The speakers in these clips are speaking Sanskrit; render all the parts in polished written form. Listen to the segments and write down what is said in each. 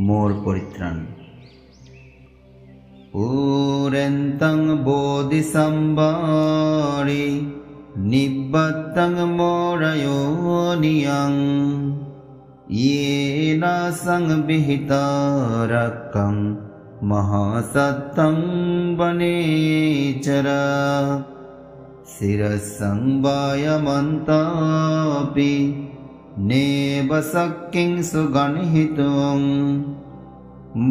मोर परित्राण पूरेन्तं बोधिसंवारि निब्बतं मोरयोनियं येन संविहितारकं महासत्तं वनेचर शिरसंवायमन्तापि नेव शक्यं सुगणितुं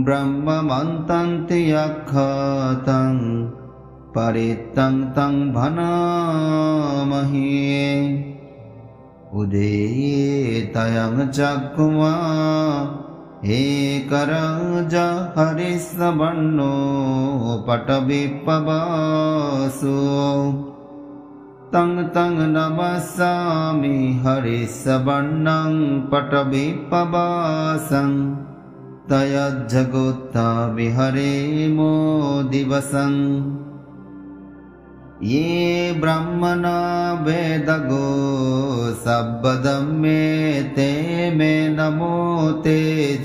ब्रह्ममन्तन्ति यक्षतं परितं तं भनामहे उदेतयं चक्मा एकराजा हरिश्रवणो पटविप्पवासो तं नमस्सामि हरिश्रवणं पटविप्पवासं तयज्जगोत्ता विहरेमो दिवसं ये ब्रह्मणा वेदगो सब्बदम्मे ते मे नमो ते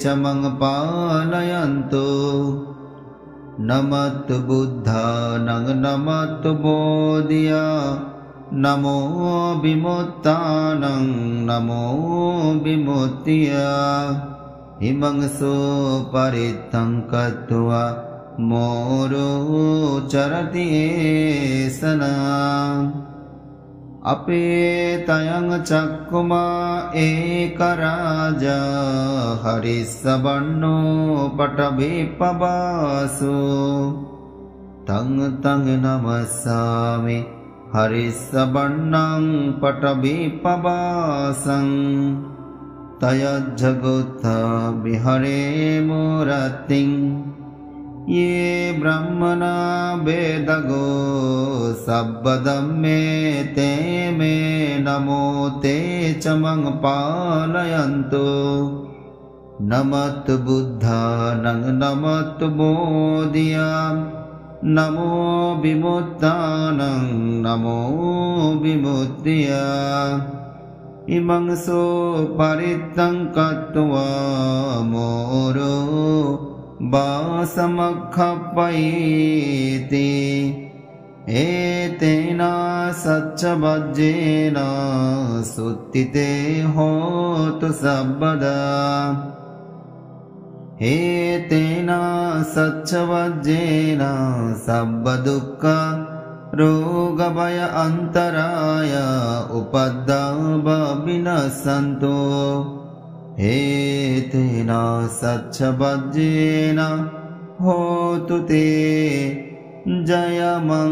च मं पालयन्तु नमस्तु बुद्धानं नमस्तु बोधिया नमो विमुक्तानं नमो विमुक्त्या इमं सुपरितं कृत्वा मोरो चरति एषना अपेतयं चक्मा एकराजा हरिश्रवणो पटविप्पवासो तं नमस्सामि हरिश्रवणं पटविप्पवासं तयज्जगोत्ता विहरेमो रतिं ये ब्रह्मणा वेदगो सब्बदम्मे ते मे नमो ते च मं पालयन्तु नमस्तु बुद्धानं नमस्तु बोधिया नमो विमुक्तानं नमो विमुक्त्या इमं सुपरितं कृत्वा मोरो वासमखपयेति एतेन सच्चवज्रेण सुत्थिते होतु सर्वदा एतेन सच्चवज्रेण सर्वदुःख रोगभय अन्तराय उपद्रव विनश्यन्तु एतेन सच्चवज्रेण होतु ते जयमङ्गलान्ति।